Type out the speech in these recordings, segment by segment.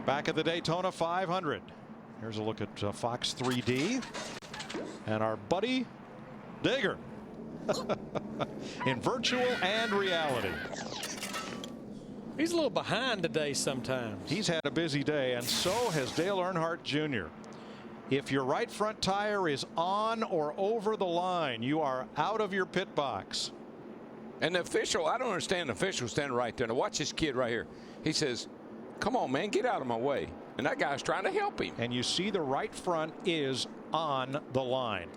Back at the Daytona 500. Here's a look at Fox 3D and our buddy Digger in virtual and reality. He's a little behind today sometimes. He's had a busy day, and so has Dale Earnhardt Jr. If your right front tire is on or over the line, you are out of your pit box. And the official, I don't understand the official standing right there. Now watch this kid right here. He says, come on, man, get out of my way. And that guy's trying to help him. And you see the right front is on the line.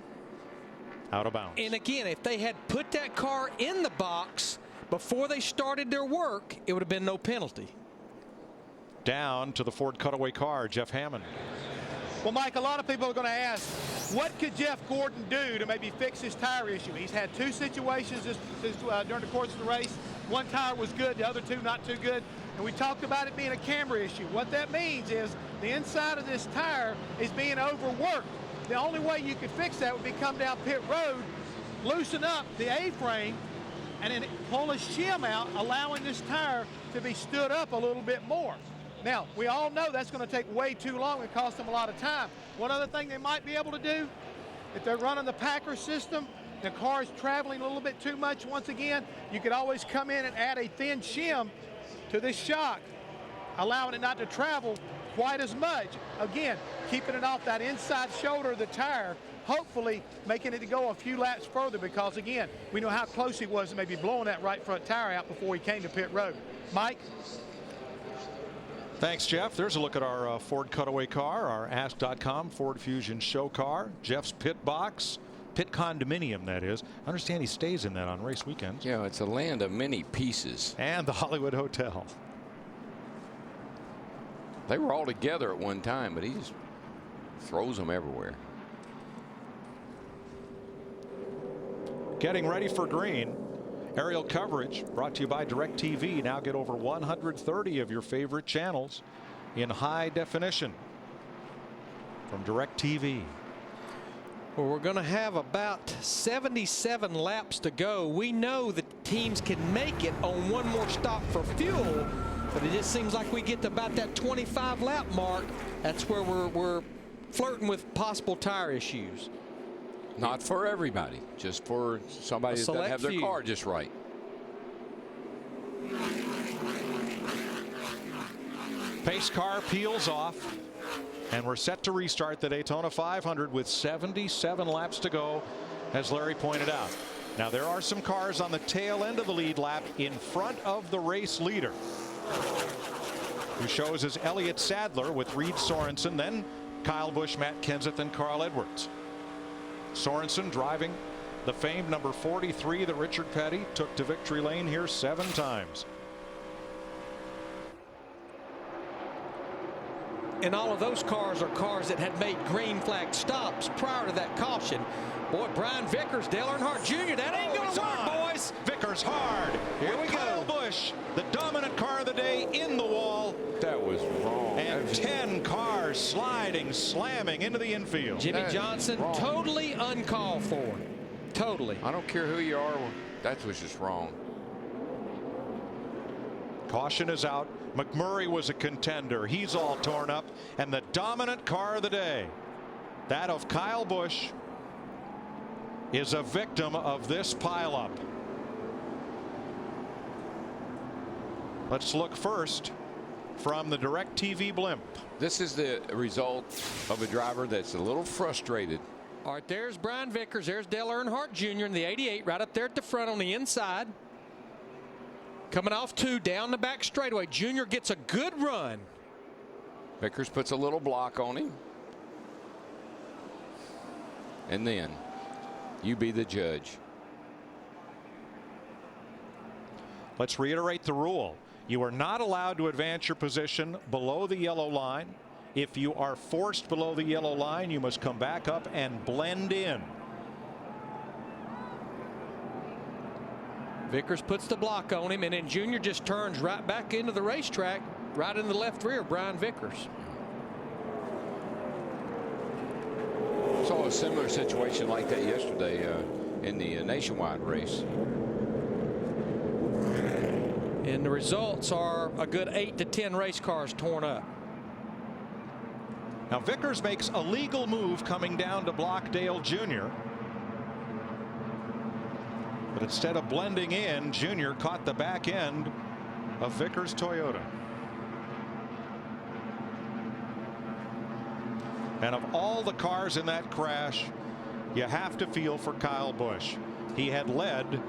Out of bounds. And again, if they had put that car in the box before they started their work, it would have been no penalty. Down to the Ford cutaway car, Jeff Hammond. Well, Mike, a lot of people are going to ask, what could Jeff Gordon do to maybe fix his tire issue? He's had two situations during the course of the race. One tire was good, the other two not too good. And we talked about it being a camera issue. What that means is the inside of this tire is being overworked. The only way you could fix that would be come down pit road, loosen up the A-frame, and then pull his shim out, allowing this tire to be stood up a little bit more. Now, we all know that's going to take way too long and cost them a lot of time. One other thing they might be able to do, if they're running the Packer system, the car is traveling a little bit too much, once again, you could always come in and add a thin shim to this shock, allowing it not to travel quite as much. Again, keeping it off that inside shoulder of the tire, hopefully making it to go a few laps further, because again, we know how close he was to maybe blowing that right front tire out before he came to pit road. Mike? Thanks, Jeff. There's a look at our Ford cutaway car, our Ask.com Ford Fusion show car, Jeff's pit box, pit condominium, that is. I understand he stays in that on race weekends. Yeah, it's a land of many pieces. And the Hollywood Hotel. They were all together at one time, but he just throws them everywhere. Getting ready for green. Aerial coverage brought to you by DirecTV. Now get over 130 of your favorite channels in high definition from DirecTV. Well, we're going to have about 77 laps to go. We know that teams can make it on one more stop for fuel, but it just seems like we get to about that 25 lap mark. That's where we're flirting with possible tire issues. Not for everybody, just for somebody that doesn't have their car just right. Pace car peels off, and we're set to restart the Daytona 500 with 77 laps to go, as Larry pointed out. Now, there are some cars on the tail end of the lead lap in front of the race leader, who shows as Elliott Sadler with Reed Sorensen, then Kyle Busch, Matt Kenseth, and Carl Edwards. Sorensen driving the famed number 43 that Richard Petty took to victory lane here 7 times. And all of those cars are cars that had made green flag stops prior to that caution. Boy, Brian Vickers, Dale Earnhardt Jr., that ain't going to work, boys. Vickers hard. Here we go. Kyle Busch, the dominant car of the day, in the wall. That was wrong. And 10 cars sliding, slamming into the infield. Jimmy Johnson, totally uncalled for. Totally. I don't care who you are. That was just wrong. Caution is out. McMurray was a contender. He's all torn up. And the dominant car of the day, that of Kyle Busch, is a victim of this pileup. Let's look first from the DirecTV blimp. This is the result of a driver that's a little frustrated. All right, there's Brian Vickers. There's Dale Earnhardt Jr. in the 88 right up there at the front on the inside. Coming off 2 down the back straightaway. Jr. gets a good run. Vickers puts a little block on him. And then you be the judge. Let's reiterate the rule. You are not allowed to advance your position below the yellow line. If you are forced below the yellow line, you must come back up and blend in. Vickers puts the block on him, and then Jr. just turns right back into the racetrack, right in the left rear of Brian Vickers. Saw a similar situation like that yesterday in the nationwide race. And the results are a good 8 to 10 race cars torn up. Now Vickers makes a legal move coming down to block Dale Jr. But instead of blending in, Jr. caught the back end of Vickers' Toyota. And of all the cars in that crash, you have to feel for Kyle Busch. He had led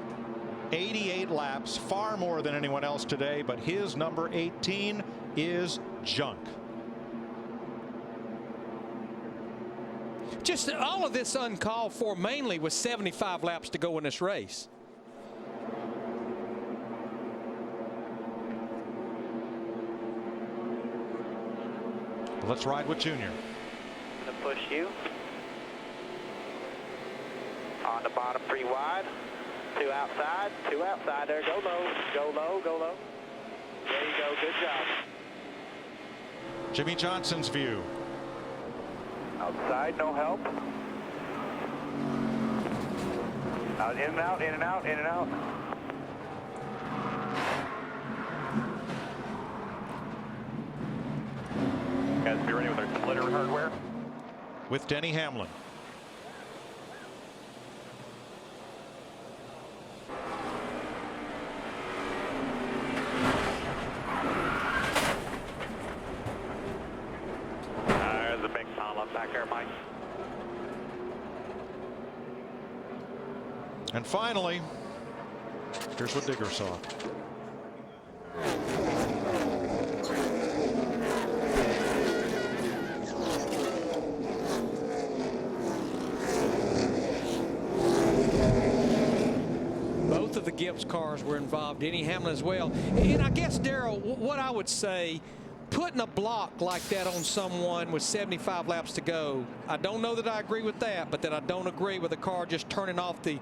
88 laps, far more than anyone else today, but his number 18 is junk. Just all of this uncalled for, mainly with 75 laps to go in this race. Let's ride with Junior. Gonna push you. On the bottom, 3 wide. 2 outside. 2 outside there. Go low. Go low. Go low. There you go. Good job. Jimmy Johnson's view. Outside, no help. Out, in and out, in and out, in and out. Guys, be ready with our splitter hardware. With Denny Hamlin. There's a big pile up back there, Mike. And finally, here's what Digger saw. Both of the Gibbs cars were involved, Denny Hamlin as well. And I guess, Darrell, what I would say, putting a block like that on someone with 75 laps to go, I don't know that I agree with that, but that I don't agree with a car just turning off the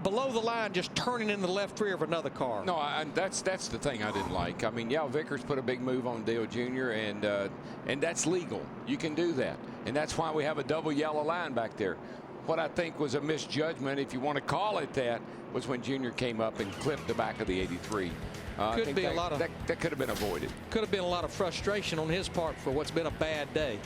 below the line, just turning in the left rear of another car. No, that's the thing I didn't like. I mean, yeah, Vickers put a big move on Dale Jr. and that's legal. You can do that, and that's why we have a double yellow line back there. What I think was a misjudgment, if you want to call it that, was when Junior came up and clipped the back of the 83. Could be a lot of that could have been avoided. Could have been a lot of frustration on his part for what's been a bad day.